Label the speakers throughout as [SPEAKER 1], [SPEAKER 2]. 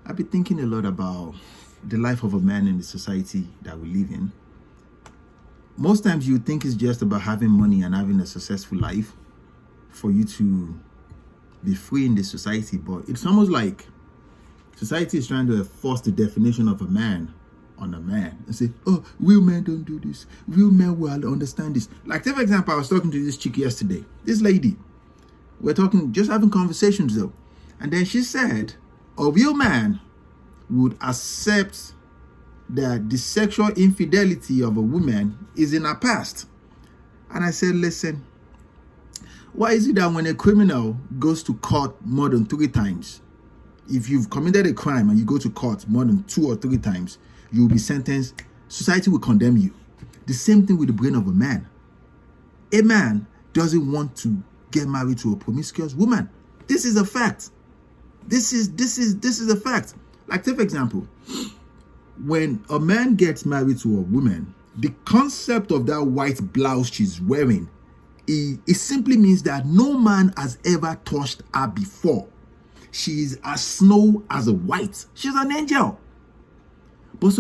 [SPEAKER 1] I've been thinking a lot about the life of a man in the society that we live in. Most times you think it's just about having money and having a successful life for you to be free in this society, but it's almost like society is trying to force the definition of a man on a man and say, oh, real men don't do this. Real men will understand this. Like, take for example, I was talking to this chick yesterday. This lady, we're talking, just having conversations though. And then she said, a real man would accept that the sexual infidelity of a woman is in her past. And I said, listen, why is it that when a criminal goes to court more than 3 times, if you've committed a crime and you go to court more than 2 or 3 times, you will be sentenced, society will condemn you. The same thing with the brain of a man. A man doesn't want to get married to a promiscuous woman. This is a fact. This is a fact. Like, take for example, when a man gets married to a woman, the concept of that white blouse she's wearing, it simply means that no man has ever touched her before. She is as snow as a white. She's an angel. But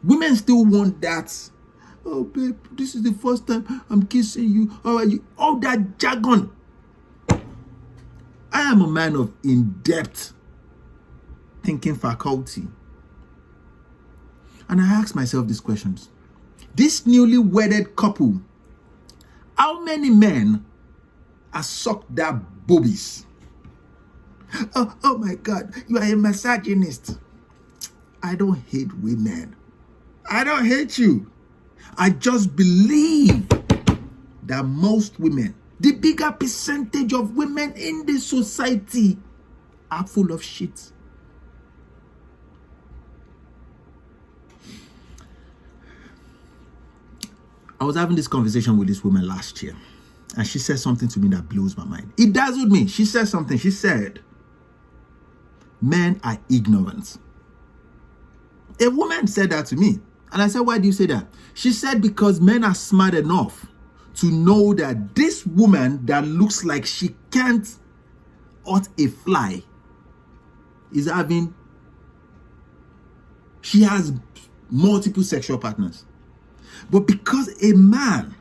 [SPEAKER 1] women still want that. Oh, babe, this is the first time I'm kissing you. All that jargon. I am a man of in-depth thinking faculty. And I ask myself these questions. This newly wedded couple, how many men have sucked their boobies? Oh my God, you are a misogynist. I don't hate women. I don't hate you. I just believe that most women, the bigger percentage of women in this society, are full of shit. I was having this conversation with this woman last year, and she said something to me that blows my mind. It dazzled me. She said something. She said, men are ignorant. A woman said that to me. And I said, why do you say that? She said, because men are smart enough to know that this woman that looks like she can't hurt a fly she has multiple sexual partners. But because a man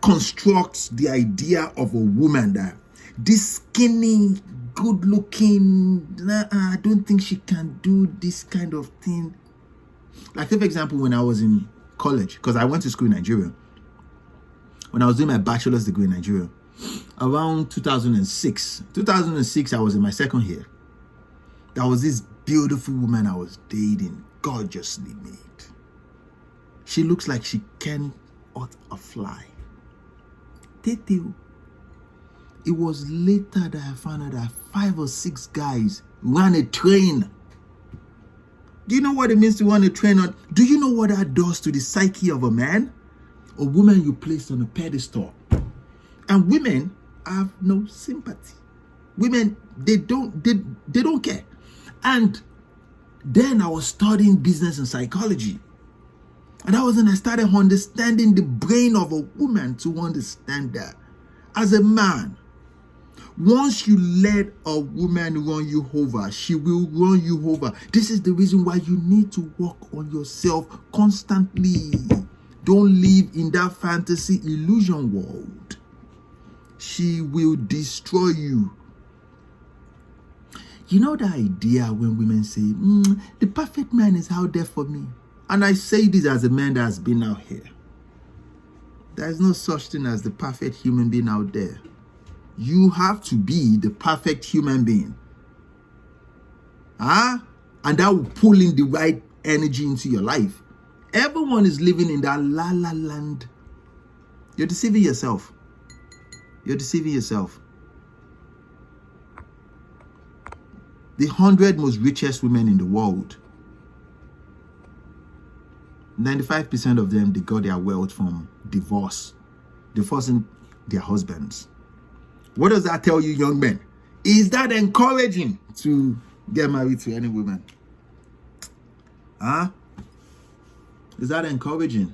[SPEAKER 1] constructs the idea of a woman that this skinny, good looking, I don't think she can do this kind of thing. Like, for example, when I was in college, because I went to school in Nigeria, when I was doing my bachelor's degree in Nigeria, around 2006, I was in my second year. There was this beautiful woman I was dating, gorgeously made. She looks like she can hurt a fly. Tete. It was later that I found out that 5 or 6 guys ran a train. Do you know what it means to run a train? Do you know what that does to the psyche of a man? A woman you placed on a pedestal. And women have no sympathy. Women, they don't care. And then I was studying business and psychology. And that was when I started understanding the brain of a woman, to understand that as a man, once you let a woman run you over, she will run you over. This is the reason why you need to work on yourself constantly. Don't live in that fantasy illusion world. She will destroy you. You know the idea when women say, the perfect man is out there for me. And I say this as a man that has been out here. There is no such thing as the perfect human being out there. You have to be the perfect human being. And that will pull in the right energy into your life. Everyone is living in that la-la land. You're deceiving yourself. You're deceiving yourself. The 100 most richest women in the world, 95% of them, they got their wealth from divorcing their husbands. What does that tell you, young men? Is that encouraging to get married to any woman? Is that encouraging?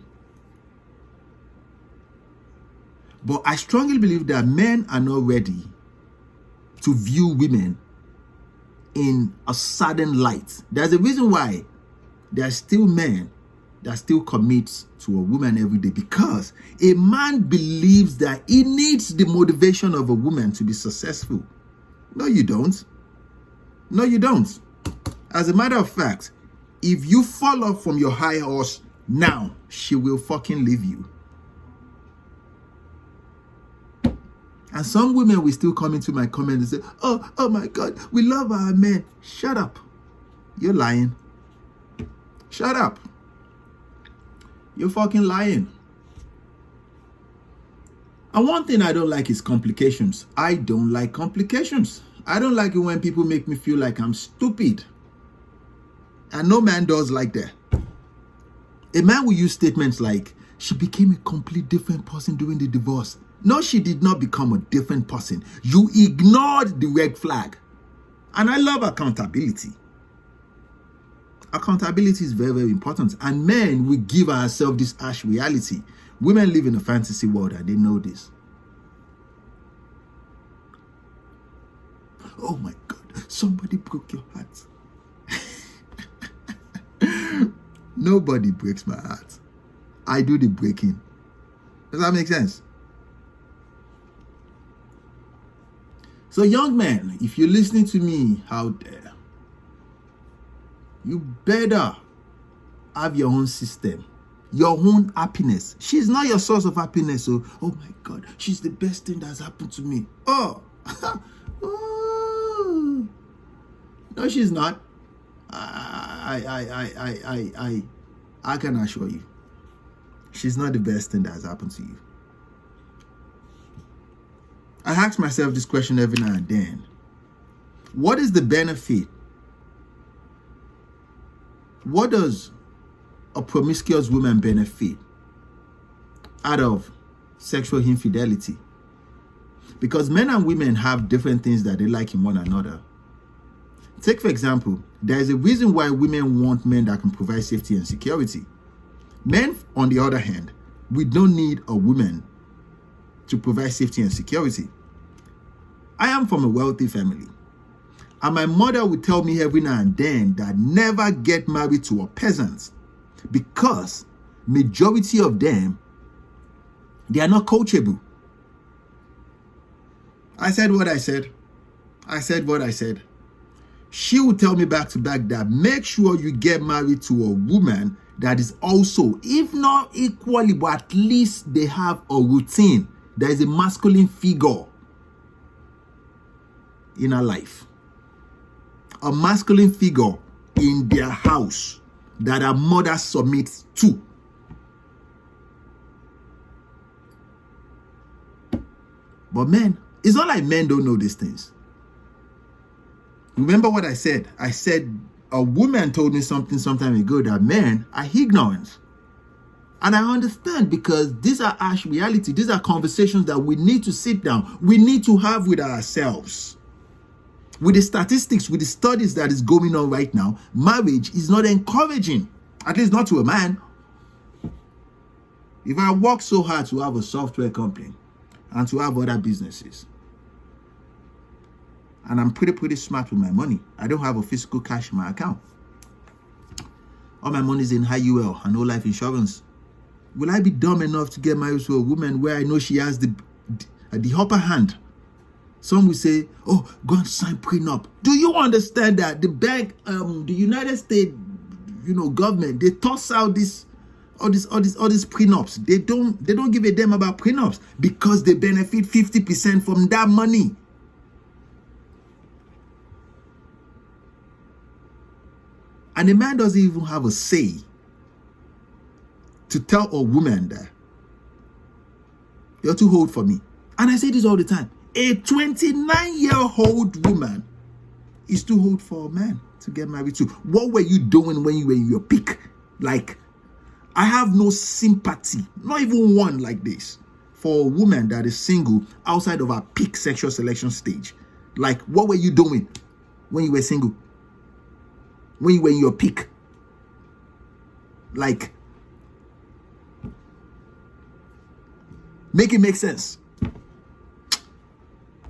[SPEAKER 1] But I strongly believe that men are not ready to view women in a certain light. There's a reason why there are still men that still commit to a woman every day, because a man believes that he needs the motivation of a woman to be successful. No, you don't. No, you don't. As a matter of fact, if you fall off from your high horse now, she will fucking leave you. And some women will still come into my comments and say, oh my God, we love our men. Shut up. You're lying. Shut up. You're fucking lying. And one thing I don't like is complications. I don't like complications. I don't like it when people make me feel like I'm stupid. And no man does like that. A man will use statements like, she became a complete different person during the divorce. No, she did not become a different person. You ignored the red flag. And I love accountability. Accountability is very, very important. And men, we give ourselves this harsh reality. Women live in a fantasy world and they know this. Oh my God, somebody broke your heart. Nobody breaks my heart. I do the breaking. Does that make sense? So young men, if you're listening to me out there, you better have your own system, your own happiness. She's not your source of happiness. So, oh my God, she's the best thing that's happened to me. Oh, oh. No, she's not. I can assure you, she's not the best thing that has happened to you. I ask myself this question every now and then. What is the benefit? What does a promiscuous woman benefit out of sexual infidelity? Because men and women have different things that they like in one another. Take, for example, there is a reason why women want men that can provide safety and security. Men, on the other hand, we don't need a woman to provide safety and security. I am from a wealthy family, and my mother would tell me every now and then that never get married to a peasant, because majority of them, they are not coachable. I said what I said. I said what I said. She would tell me back to back that make sure you get married to a woman that is also, if not equally, but at least they have a routine. There is a masculine figure in her life. A masculine figure in their house that her mother submits to. But men, it's not like men don't know these things. Remember what I said? I said a woman told me something some time ago that men are ignorant. And I understand, because these are harsh reality. These are conversations that we need to sit down. We need to have with ourselves. With the statistics, with the studies that is going on right now, marriage is not encouraging. At least not to a man. If I work so hard to have a software company and to have other businesses, and I'm pretty smart with my money, I don't have a physical cash in my account. All my money is in high UL and no life insurance. Will I be dumb enough to get married to a woman where I know she has the upper hand? Some will say, oh, go and sign prenup. Do you understand that the bank, the United States, government, they toss out all these prenups. They don't give a damn about prenups because they benefit 50% from that money. And the man doesn't even have a say to tell a woman that you're too old for me. And I say this all the time. A 29-year-old woman is too old for a man to get married to. What were you doing when you were in your peak? Like, I have no sympathy, not even one like this, for a woman that is single outside of her peak sexual selection stage. Like, what were you doing when you were single? When you were in your peak? Like, make it make sense.